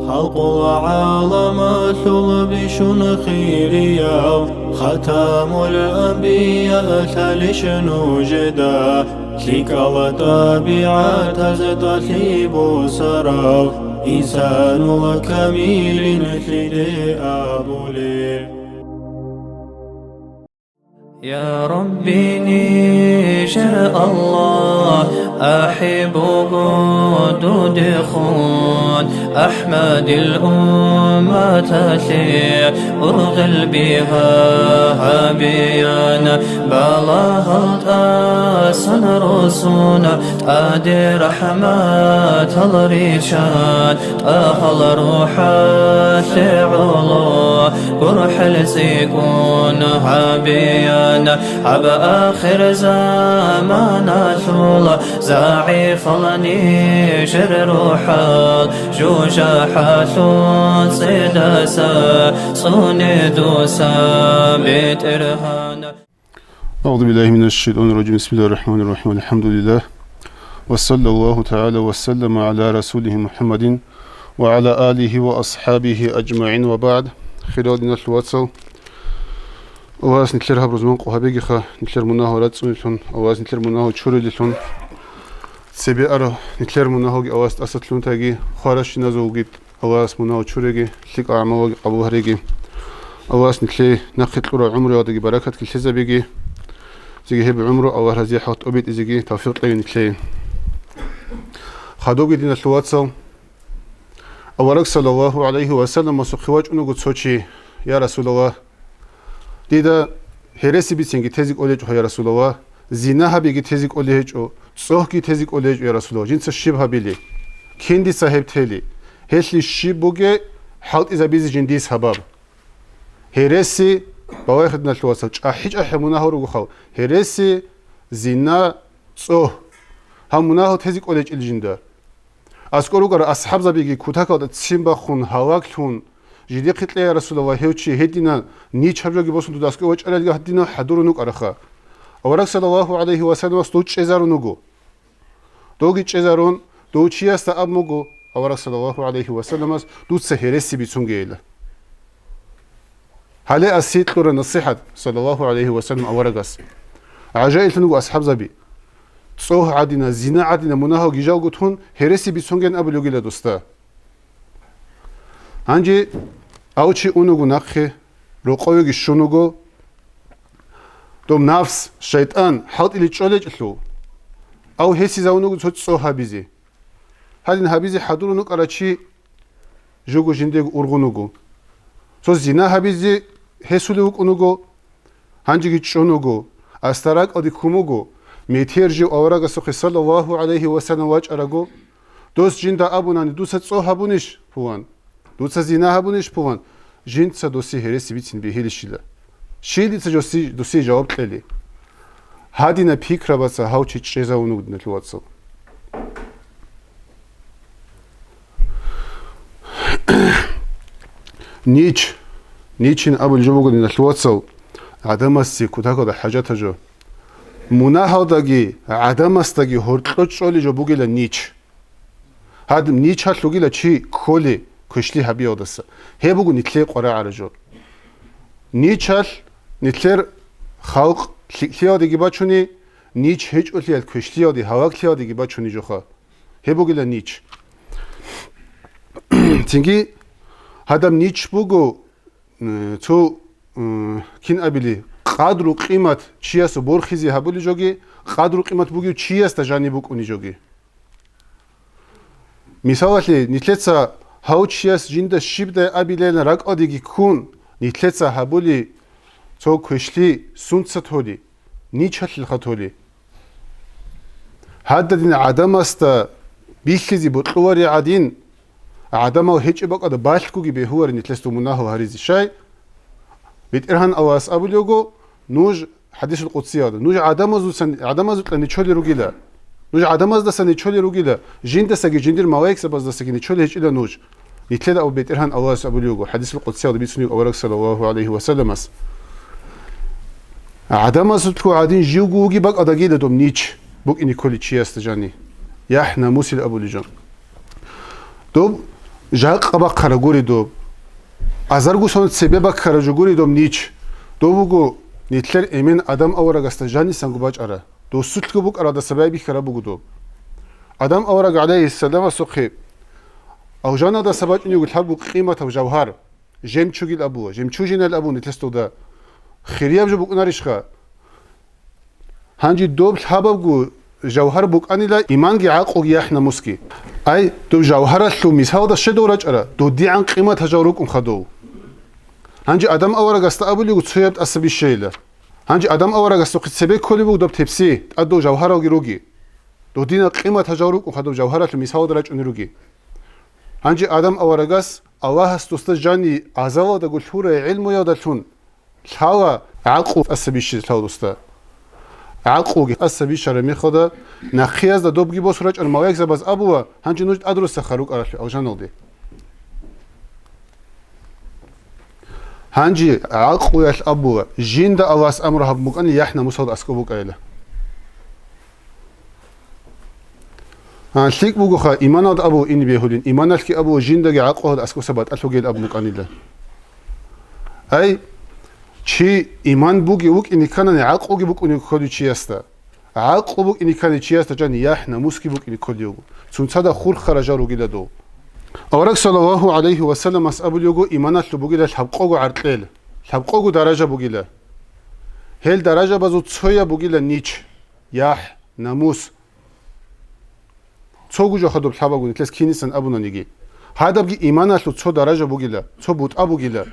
خلق العالم ثلب شن خيريا ختام الأنبياء ثلشن جدا تلك الطبيعة تزدثيب سرا إنسان وكميل ثلي أبولي يا ربي نشاء الله أحب قدود خون أحمد الأمة تسير أرغل بها هبيانا بلاغت أسن رسونا أدي رحمة الرشاد أهل روحا سعلا قرح لسيكون هبيانا عب آخر زمان ثولا زاعي فلني شر روحا جوجا حاثون صيدسا صوني دوسا بيت إرهانا. أعوذ بالله من الشيطان الرجيم. بسم الله الرحمن الرحيم. الحمد لله وصلى الله تعالى وسلم على رسوله محمد وعلى آله وأصحابه أجمعين وبعد. خلال نسل واتسو أواز نتلر هبرزمان قوهبيجي خا نتلر مناه راتسون لون أواز نتلر مناه تشوري لون سبي أرى نتلر مناه أواز أسات لون تاجي خارش نزوجيت أواز مناه تشوريجي لك أعمال أبو هريجي أواز نتلي نقيت لورا عمره وادي بركة كل شيء بيجي زيجي هب عمره أو هذي حط أبيت زيجي توفيق لي نتلي خدوجي دين الواتسو أورك صلى الله عليه وسلم وسخواج أنو قد سوتشي يا رسول الله ديدا هرسي بيتسنجي تزيك أوليج يا رسول الله زينها بيجي تزيك أوليج أو صوحكي تزيك أوليج يا رسول الله جنس الشبه بيلي كندي صاحب تلي هشلي الشبوجي حاط إذا بيزي جنديس هباب هرسي بواخدنا الواسط أحيج أحمونه روخاو هرسي زينا صوح همونه تزيك أوليج الجندا أذكروا قرأ أصحاب زبيجي كتاكا تسيمبا خون هواكلون جدي قلت لي يا رسول الله هيوتشي هدينا نيش حبجي بوسن تداسكو وجه على هدينا حضورنوك أرخا أورك صلى الله عليه وسلم استوتش إزارونوجو دوجي إزارون دوتشي استأبموجو أورك صلى الله عليه وسلم دوت سهرسي بيتونجيلا هلا أسيت لور النصيحة صلى الله عليه وسلم أورجس عجائل تنوجو أصحاب زبي صوه عدينا زنا عدينا مناهو جيجاو قطون هرسي بيتونجن أبو لوجيلا دوستا عنجي أوتشي أونوغو ناخي رقويغي شونوغو دوم نفس شيطان حاط إلي تشولج لو أو هسي زاونوغو تسو هابيزي هادين هابيزي حضورونوك على شي جوغو جنديغ أورغونوغو سو زنا هابيزي هسولوغ أونوغو هانجيغي تشونوغو أستراك أدي كوموغو ميتيرجي أوراغا سوخي صلى الله عليه وسلم واج أراغو دوس جندا أبوناني دوسا تسو هابونيش فوان دوسا زنا هابونيش فوان جنسا دوسي هرسي بيتين بيهيلشيلا شيليتسا دوسي جواب تلي هادينا فكرة باسا هاوچي تشيزاونو نتلواتسو نيچين أبو الجبوغو نتلواتسو عدماسي كتاكو دا حاجاتا جو مناهوداگي عدماستاگي هورتلوچولي جو بوگيلا نيچ هادم نيچا لوگيلا چي كولي كشلي هبي اودس هيبوغو نيتلي قرا عرجو نيچال نيتلر خلق لياديگي باچوني نيچ هيچ اوليال كشليادي هواك لياديگي باچوني جوخا هيبوگيلا نيچ تينگي هادم نيچ بوگو تو كين ابيلي قدر قيمت چياس بورخيزي هبولي جوگي قدر قيمت بوگيو چياس تا جاني بوگوني جوگي مثالي نيتلتسا هاوچياس جنده شيبده ابيلن راك اديگي كون نيتلتسا هبولي تو كشلي سونتساتولي نيچاتل خاتولي هاددين عدماستا بيخيزي بوطلوري عدين عدمو هيچ بقد بالكوگي بهور نيتلستو مناهو هريزي شاي بيترهن اواس ابوليوگو نوج حديث القدسي هذا نوج عدمازو لاني چولي روگيلا نوج عدماز دساني چولي روگيلا جنده سگي جندير موايكس باز دسگي چولي هيچ الا نوج يتلد أو بيترهن الله سأبليوجو حديث القدسي هذا بيسني أورك صلى الله عليه وسلم عدم أصدقوا عادين جيوجو جي بق أداجيل دوم نيتش بق إني كل شيء استجاني يحنا موسى أبو لجان دوم جاق أبا خرجوري دوب أزارجو سون سبب خرجوري دوب نيش دوبوجو نيتلر إمين آدم أورا جستجاني سانجوباج أرا دو سوتلو بوك أرا دسبابي خرابوجو دوب آدم أورا عليه السلام سخي أو جانا دسباج إنه يلحقو قيمة وجوهر جيم تشوجي الأبو جيم تشوجين الأبو نتلستو دا خيرياب جو بوك ناريشخا هانجي دوب حبابجو جوهر بوك أني لا إيمان جي عاقو يحنا مسكي أي دو جوهر اللو مساو دا شدو رجع دو دي عن قيمة تجاروك خدو هانجي آدم أورا جست أبو ليجو تسيبت أسبي شيله هانجي آدم أورا جست قد سبي كل بوك دوب تبسي أدو جوهر وجروجي دو دينا قيمة تجاروك خدو جوهر اللو مساو دا رجع نروجي هانجي آدم أورا جس الله استجاني عزوا دا قلت هو علم يا دلتون الحوا عقو أسبي شيل الحوا دوستا عقو أسبي شرمي خدا نخيز دا دوب جيبو سرج المواقع زباز أبوه هنچی نوجد أدرس خروق أرشي أو جانل دي هنچی عقو يش أبوه جين دا أواس أمره بمكان يحنا مصاد أسكوبك أيله هنشيك بوجو خا إيمانات أبو إني بيهولين إيمانات كي أبو جين دا عقو هذا أسكو سبات ألفو جيل أبو مكان الله أي چی ایمان بوگی وک اینی کنن عقوگی بوک اینی کلی چی است عقو بوک اینی کنی چی است جان یح نموسکی بوک اینی کلیو چون صدا خور خرجا رو گیل دو اورک صلی الله علیه و سلم اس ابو یوگو ایمانات بوگیل حقوقو عرقل حقوقو درجه بوگیل هل درجه بازو چویا بوگیل نیچ یح نموس چوگو جو خدو حباگو کلاس کینیسن ابو نونیگی هذا بگی ایمانات چو درجه بوگیل چو بود ابو گیل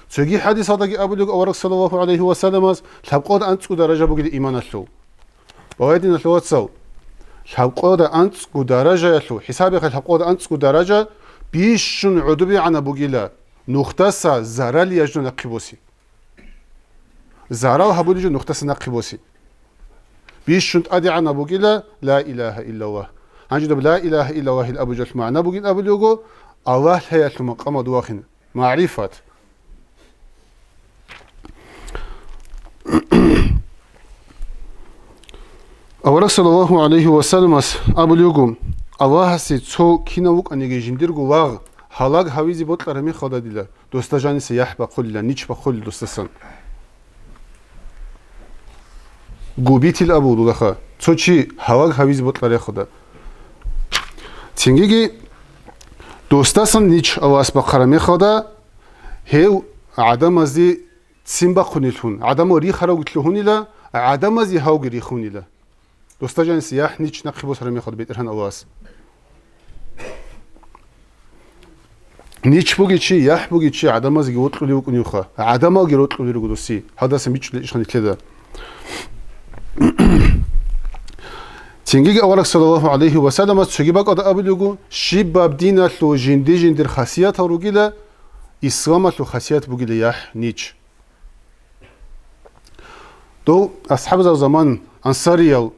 سوگی حدیث هذا ابو لوگ اورک صلی الله علیه و سلم از حقوق انتسو درجه بوگیل ایمان اسلو باید این اسلوات سو حقوق انتسو درجه اسلو حسابی خل حقوق انتسو درجه بیشون عدوبی عنا بوگیل نقطه سا زرال یجون نقیبوسی زرال هبودی جو نقطه سا نقیبوسی بیشون ادی عنا بوگیل لا اله الا الله هنجد لا اله الا الله الابو جل معنا بوگیل ابو لوگو الله هيئة المقام دواخن معرفة أورك صلى الله عليه وسلم أبو ليوغم الله سي تو كينوك أنيجي جنديرغو واغ حالاق هاويزي بوتلر همي خدا ديلا دوستا جاني سياح بقول نيچ بقول دوستسن غوبيتي الأبو دوغخا تو چي حالاق هاويزي بوتلر خدا تنگيگي دوستسن نيچ أواس بقرمي خدا هيو عدم ازي تسيمبا خونيلهون عدم وري خراوغتلهوني لا عدم ازي هاوغ ريخوني لا دوستا جان سياح نيچ نقيبو سرمي خود بيترهن أواس نيچ بوغي چي يح بوغي چي عدم ازي غوتلو ليوك نيوخا عدم ازي غوتلو ليوك دوسي هذا سميچ ليشخن يتلدا تنگيگي أورك صلى الله عليه وسلم تشغيبك أدا أبلوغو شيباب دينا لو جندي جندر خاصيات هاروغيلا إسلام لو خاصيات بوغيلا يح نيچ دو أصحاب زمان أنصاريال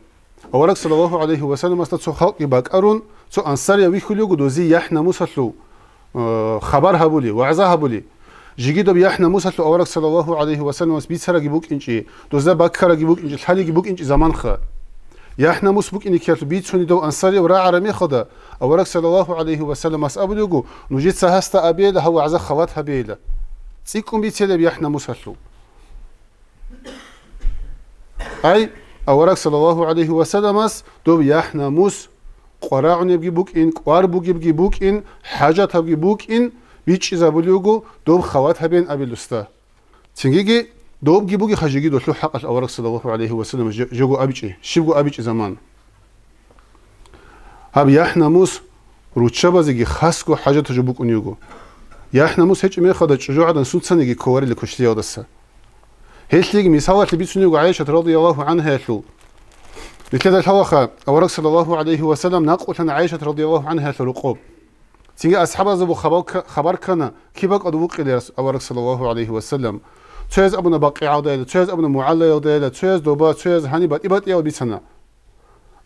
أورك صلى الله عليه وسلم استو خلق باك أرون سو أنصاريا ويخليوغو دوزي يح نموسلو خبر هبولي وعزا هبولي جيجي دو يح نموسلو أورك صلى الله عليه وسلم بيتسرا جيبوك إنجي دوزا باكرا جيبوك إنجي الحالي جيبوك إنجي زمان خا يح نموس بوك إني كيرتو بيتسوني دو أنصاريا ورا عرمي خدا أورك صلى الله عليه وسلم أسأبلوغو نجيت سهستا أبيلا هو عزا خوات هبيلا تسيكم بيتسيلا بيح نموسلو أي أورك صلى الله عليه وسلم دوب يح نموس قراعون يبقي بوك إن قوار بوك يبقي بوك إن حاجة تبقي بوك إن بيتش إزابوليوغو دوب خوات هبين أبي لستا تنجيجي دوب جيبوكي خجيجي دوشلو حق أورك صلى الله عليه وسلم جوجو أبيتشي شبقو أبيتش زمان هب يح نموس روتشابازيجي خاسكو حاجة تجبوك أنيوغو يح نموس هيك ميخدا جوجو عدن سوتسانيجي كواري لكوشليا ودسا هيتليجي ميساوات لبيتسونيوغو عائشة رضي الله عنها يتلو لكذا الحوخة أورك صلى الله عليه وسلم ناقوتنا عائشة رضي الله عنها تلقوب تيجي أصحاب زبو خبر كان كيبك أدوك إلى أورك صلى الله عليه وسلم تشيز أبونا باقي عودة تشيز أبونا معلى عودة تشيز دوبا تشيز هني بات إبات يا بيتنا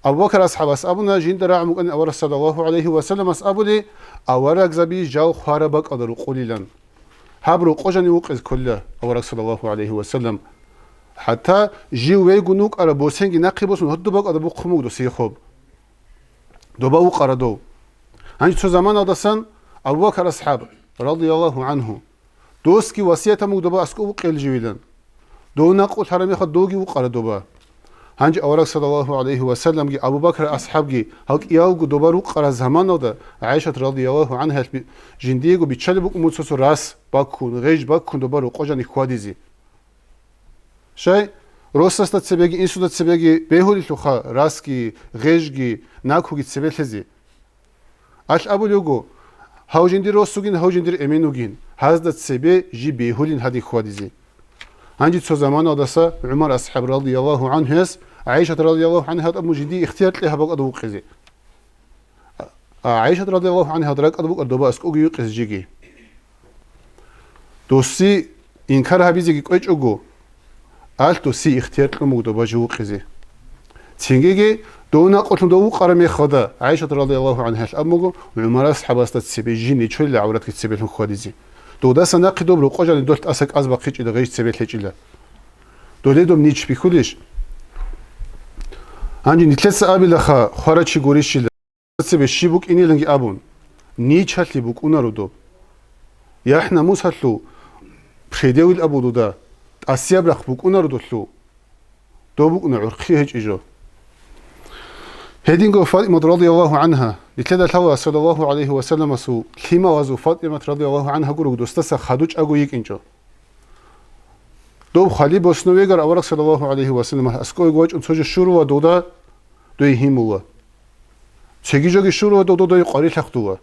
أبو بكر أصحاب أبونا جين درع ممكن أورك صلى الله عليه وسلم أبولي أورك زبي جو خاربك أدرو قليلا هبرو قجني وقز كله أورك صلى الله عليه وسلم حتى جيو ويغنوك على بوسنجي نقيبوس هدوبك أدبو قموك دو سيخوب دوبا وقردو هنجي تو زمان أدسن Абу Бакр асхаб радиаллаху анху دوست کی وصیت هم دوباره اسکو و قل جویدن دو نقل حرمی خود دوگی و قرار دوباره هنج اورک صلی الله علیه و سلم کی ابو بکر اصحاب کی هک ایال گو دوباره و قرار زمان داده عایشه رضی الله عنها جندی گو بیچل بو موسوس راس باکون غیج باکون دوباره و قجانی خوادیزی شای روسست سبگی این سود سبگی بهولی لوخا راس کی غیج کی ناکوگی سبلزی اش ابو لوگو هاوجندی روسوگین هاوجندی امینوگین هازدت سبه جی بهولین هدی خوادیزی هنجی تو زمان آدسا عمر اصحاب رضی الله عنه هست عایشه رضی الله عنها هات ابو جندی اختیار له باق ادو قزی عایشه رضی الله عنها درک ادو دوبا اسکوگی قزجیگی دوسی انکار حبیزی کی قوچوگو آل دوسی اختیار له مو دوبا جو قزی تینگی دونا قطن دو قرمی خدا عایشه رضی الله عنها امگو عمر اصحاب است سبه جینی چول عورت کی سبه خوادیزی دودا سناقی دوبرو قجانی دولت اسک از باقی چیله غیش سبه چیله دوله دوم نیچ بیخودش هنجی نیتلس آبی لخا خارچی گوریشیله سبه شیبوک اینی لنگی آبون نیچ هلی بوک اونا رو دوب یا احنا موس هلو پریدیویل ابو دودا آسیاب رخ بوک اونا رو دولو دوبوک اونا عرقی هج ایجو هدینگو فاطمه رضی الله عنها لتلد الهوى صلى الله عليه وسلم سو كلمة وزو فاطمة رضي الله عنها قولوا دوستسا خدوش أقو يك إنجو دوب خالي بوسنويقر أورك صلى الله عليه وسلم أسكو يقوج أن سوجه شروع ودودا دوي هيموه چگی جوگی شروع دو دوی قاری لختوه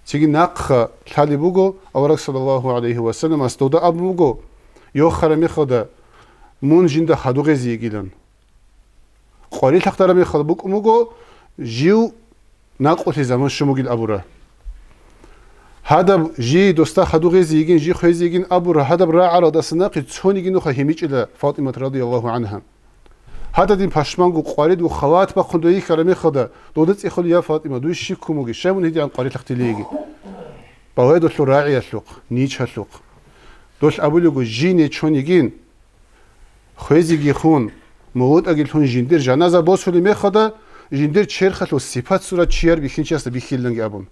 چگی نقخ خالی بگو أورك صلى الله عليه وسلم است دودا أب بگو يو خرمی خدا مون جنده خدو غزی گیلن قاری لختره می خدا بگو مگو جيو ناقوتي زمان شموگيل أبورا هذا جي دوستا خدو غزي يجين جي خويزي يجين أبورا هذا برا على دسناقي توني جينو خهيميج إلى فاطمة رضي الله عنها هذا دين باشمانغو قارد وخوات بخندوي كلامي خدا دودت يخل يا فاطمة دوي شيكو موجي شامون هدي عن قارد لختليجي باوي دوتلو راعي أسلوق نيش أسلوق دوش أبولوجو جيني تون يجين خويزي يجي خون موت أجل خون جندير جنازة بوسولي مي خدا جندير چرخت و صفات صورت چیار بیخینچی است بیخیلنگی ابون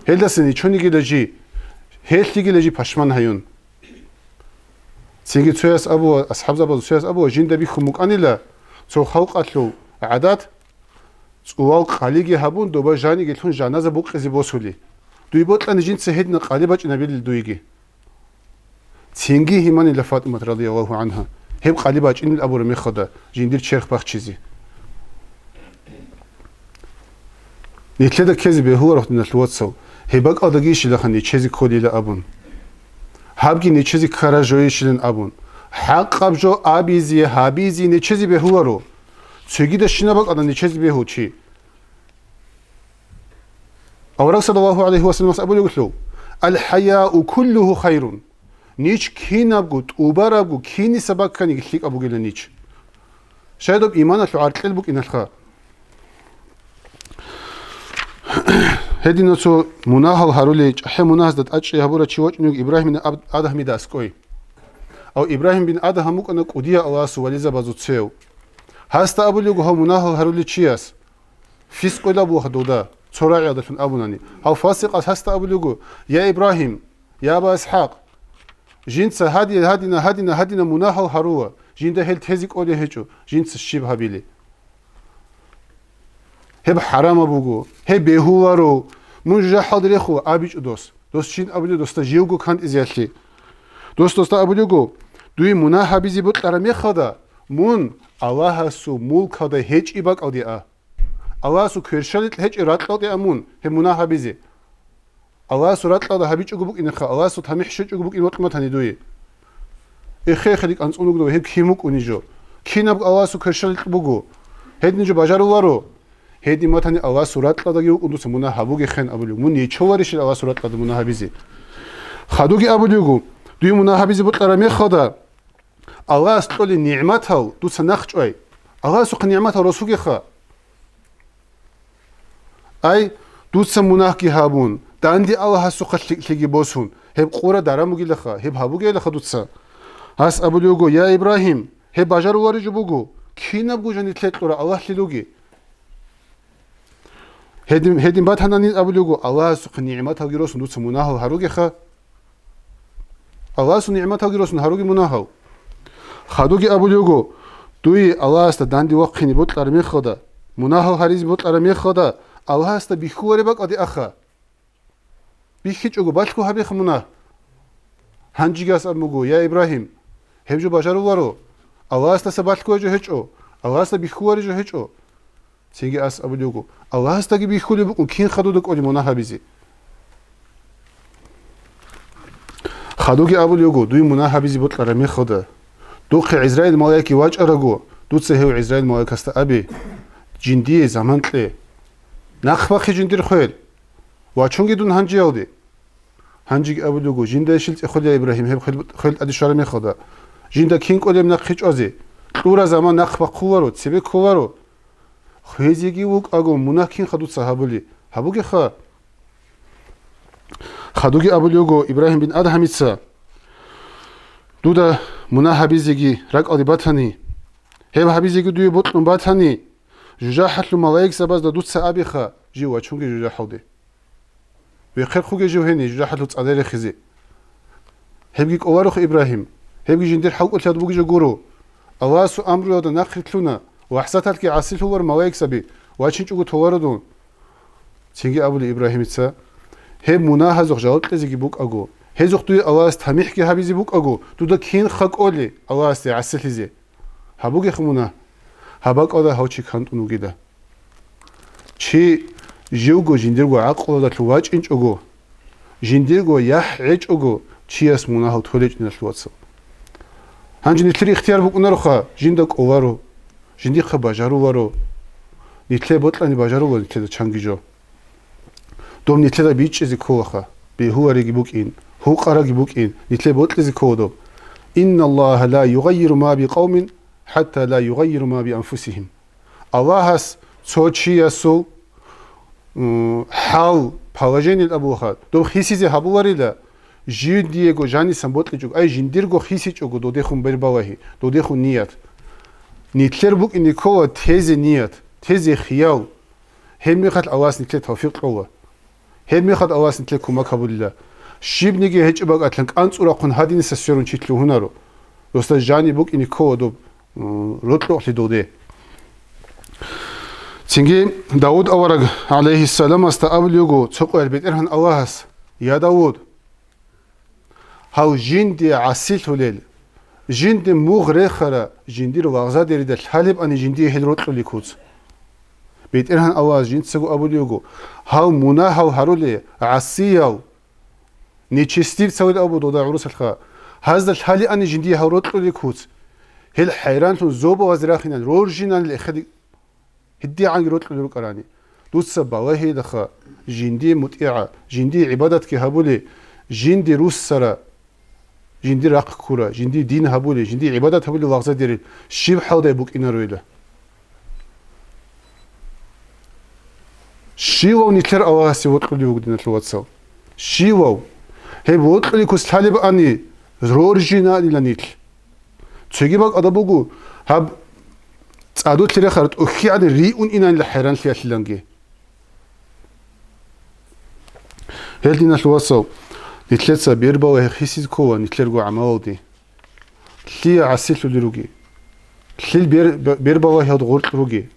هل دستنی چونی گیلجی هل تیگیلجی پشمان هیون سینگی توی از ابو اصحاب زباد توی از ابو جنده بیخموک انیلا تو خلقت لو عادت اوال قالیگی هبون دوباره جانی گیلون جنازه بوقزی بوسولی دوی بطلن جن سهید نقالی بچ نبیل دویگی سینگی هیمانی لفاطمه رضی الله عنها هب قالی بچ این ابو رمی خدا جندیر چرخ بخ چیزی نیتلد کسی به هو رفت نشلوت سو هیبک آدگیش لخنی چیزی کلی لابون هبگی نه چیزی کارجویش لن ابون حق قبجو آبیزی هابیزی نه چیزی به هو رو چگی دشینه بق آدن نه چیزی به هو چی أورك صلى الله عليه وسلم أقول له الحياء كله خير نیچ کین ابگود اوبر ابگو کینی سبک کنی گلیک ابو گل نیچ شاید اب ایمان شو عرقل بک این الخا هدی نسو مناهل هرولی چه مناهز دت اچی هبورا چیوچ نیگ ابراهیم بن آدم میداس کوی او ابراهیم بن آدم همو کنه قدیا الله سوالی زبازوت سیو هست ابو لیگو هم مناهل هرولی چیاس فیس کولا بو حدودا چورا یادتون ابونانی ها فاسق هست ابو لیگو یا ابراهیم یا ابا اسحاق جنس هادينا مناهل هروه جنده هل تهزك أولي هجو جنس الشبه بيلي هب حرام أبوغو هب بيهوارو من جا حاضر خو أبيج دوست شين أبولي دوستا جيوغو كانت إزيالي دوستا أبوليغو دوي مناها بيزي بوت لرمي خدا من الله سو ملك هدا هج إباك أو دي الله سو كرشالت هج إرات لو دي أمون هب مناها بيزي الله سورات لا ده هبيج أجوبك إنخا الله سو تامح شج أجوبك إن وقت ما تندوي إخي خليك أنس أنوك ده هب كيموك ونيجو كيناب الله سو كرشل بوجو هيد نيجو بجارو وارو هيدي ما تاني الله سورات لا ده يو أندو سمونا هبوجي خن أبوليو من يشواريش الله سورات لا ده منا هبيزي خدوجي أبوليو دوي منا هبيزي بطلع خدا الله استولي نعمته دو سنخش أي الله سو نعمته رسوجي خا أي دو سمونا كي هابون داندي الله سوق لقي بوسون هب قورة دارمو جلخا هب هابو جلخا دوتسا هاس أبو ليوجو يا إبراهيم هب بجارو وارج بوجو كينا بوجو جاني تلت لورا الله للوجي هدم بات هناني أبلغو الله سق نعمته جروس ندوس مناهو هروجي خا الله سق نعمته جروس هروجي مناهو خدوجي أبلغو دوي الله است داندي وقتني بطل رمي خدا مناهو هريز بطل رمي خدا الله است بيخوري بق أدي أخا بيخيج أجو بالكو هبيخ مناه هنجيجاس أمجو يا إبراهيم هبجو بشرو ورو الله است سبالكو جو هجو الله است بيخوري جو هجو سيجي أس أبلغو الله است كي بيخوري بق كين خدودك أدي مناه بيزي خدوجي أبلغو دوي مناه بيزي بطل رمي خدا دوخ إسرائيل ملاك واج أرجو دوت هو إسرائيل ملاك است أبي جندي زمان تلي نخبخ جندير خيل واشونجي دون هنجي أودي هنجي أبلغو جنده شلت خلي إبراهيم هب خل أدي شرمي خدا جنده كين قلم نخش أزي طور زمان نخبخ خوارو تسبي خوارو خيزيجي وق أجو مناكين خدوت صحابلي هبوجي خا خدوجي أبلغو إبراهيم بن أدهم يتسا دودا منا حبيزيجي رك أدي باتني هب حبيزيجي دوي بطلون باتني جوجا حتلو ملايك سباز دا دوت سأبي خا جوا چونكي جوجا حودي ويخير خوجي جو هني جوجا حتلو تصادر خزي هبجيك أوارخ إبراهيم هبجي جندير حوق تاد بوجي جورو أواسو أمرو يادا نخرتلونا وحساتك عسيل هو ملايك سبي واشين چوغو تواردون تيجي أبو إبراهيم تسا هب منا هزوخ جاوت لزيجي بوك أجو هزوخ دوي أواس تميح كي حبيزي بوك أجو دودا كين خاك أولي أواس عسل هزي هبوكي خمونا هباك أودا هاوشي كانت أنوغيدا چي جيوغو جنديرغو عقل دا تلواج إنج أجو جنديرغو يح عج أجو چي اس مونا هاو توليج نشلواتسو هنجي نتلري اختيار بوك نروخا جندك أوارو جندي خا باجارو وارو نتلي بطلاني باجارو وارو نتلي دا چانگي جو دوم نتلي دا بيچ ازي كوخا بيهواري بوك إن هو قراغي بوك إن نتلي بطل ازي كودو إن الله لا يغير ما بقوم حتى لا يغير ما بأنفسهم الله هس توچي يسو حال بالاجين الأبوخات دوم خيسيزي هبواري لا جيد ديگو جاني سنبوتلي جوگ أي جنديرغو خيسي جوگو دو ديخون برباوهي دو ديخون نيات نتلر بوك إني كوا تيزي نيات تيزي خيال هم ميخات أواس نتلر توفيق قوة هم ميخات أواس نتلر كما قبول الله شيب نيجي هج باق أتلنك أنت أراقون هادين سسيرون چيتلو هنارو دوستا جاني بوك إني كوا دو روتلو أحلي دو دي تنجي داود أورق عليه السلام استقبل يوغو تقوى البيت إرهن أواس يا داود هاو جندي عسيل هليل جندي مغرخرة جندي رو واغزا ديريد الحالب أني جندي هل روتلو ليكوز بيت إرهن أواس جند سقو أبو يوغو هاو منا هاو هارولي عسيال نيچستير سويل أبو دودا عروس الخا هذا الحالي أني جندي هاو روتلو ليكوز هل حيران تون زوبو وزراخينا رورجينا الإخدي هدي عن روتلو لوكراني دوتس باوهي دخا جندي مطيعة جندي عبادتك هابولي جندي روس سرا جندي راق كورا جندي دين هابولي جندي عبادت هابولي واغزا ديري شيب حوضا يبوك إنا رويلا شيواو نتلر أواسي وطلو ليوك دينا تلواتساو شيواو هي وطلو ليكوس تاليب أني رورجينا للا نتل تسيجيباك أدابوغو هاب تعدو تلري خارت أخي عدي ريئون إنان لحيران ليا تلانجي هل دينا تلواتساو نتلتسا بيرباو هخيسيز كوا نتلرغو عماو دي ليا عسيلو لروغي ليل بيرباو هاد غورت روغي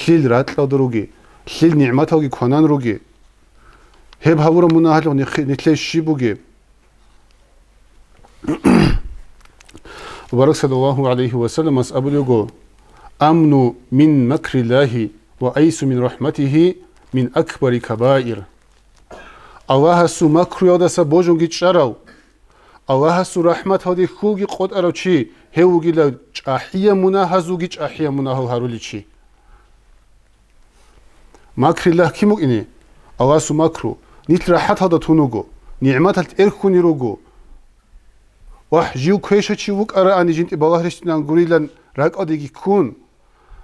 ليل راتلا دروغي ليل نعمتاوغي كونان روغي هب هاورا مناهلو نتلي شيبوغي وبارك صلى الله عليه وسلم أسأل يقول أمن من مكر الله وأيس من رحمته من أكبر كبائر الله سو مكر يودس بوجونجي تشراو الله سو رحمت هذه خوجي قد أرو چي هوجي لا أحيا مناهزوجي أحيا مناهو هارولي چي مكر الله كي مؤني الله سو مكرو نيت راحت هذا تونوجو نعمت الإركوني روجو وح جيو كويشة چي وك أرى أني جنتي بالله رشتنا غوريلان راك أديكي كون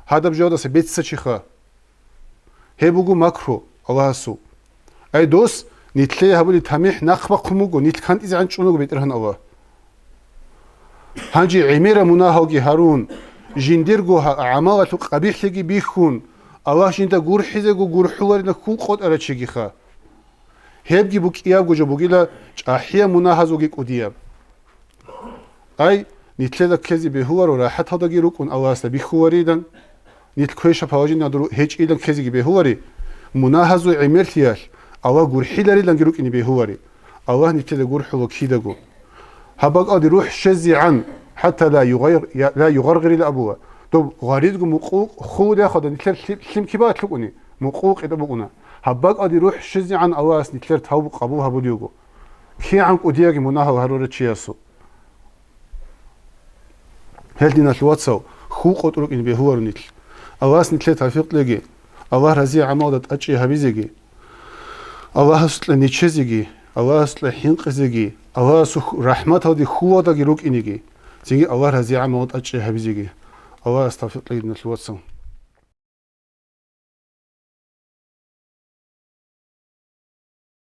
هذا بجودة سبيتسا چيخا هبوغو مكرو الله سو أي دوس نتلي هبولي تميح نخبا قموغو نتل كانت إذا عن چونوغو بيترهن الله هنجي عميرة مناهوغي هارون جنديرغو عمالتو قبيح لغي بيخون الله شنتا غور حزغو غور حوارنا كل قد ارچگيخا هبگي بو قياب گوجو بوگيلا چاحيه مناهزوگي قدياب اي نيتلدا كزي بهوار راحت هداگي روكون الله است بخوريدن نيت كويشا پاوجي ندرو هيچ ايدن كزي بهواري مناهزو عملتيال الله غور حيلاري لنگي روكني بهواري الله نيتلدا غور حلو كيدگو هبق ادي روح شزي عن حتى لا يغرغر الابوه تو غاريدگو مقوق خود ياخد نيتلر سلم كيبات لقوني مقوق ادا بقونا هبق ادي روح شزي عن الله است نيتلر تاو قبوها بوديوگو كي عن قدياگي مناهو هرور چياسو هلدينا الواتسو خو قطرق إن بهوار نيتل الله سنتلي توفيق لجي الله رزي عمادت أشي هبيزجي الله سطل نيتشزجي الله سطل حنقزجي الله سخ رحمة هذه خو هذا جروك إنيجي تيجي الله رزي عمادت أشي هبيزجي الله استوفيق لجي الواتسو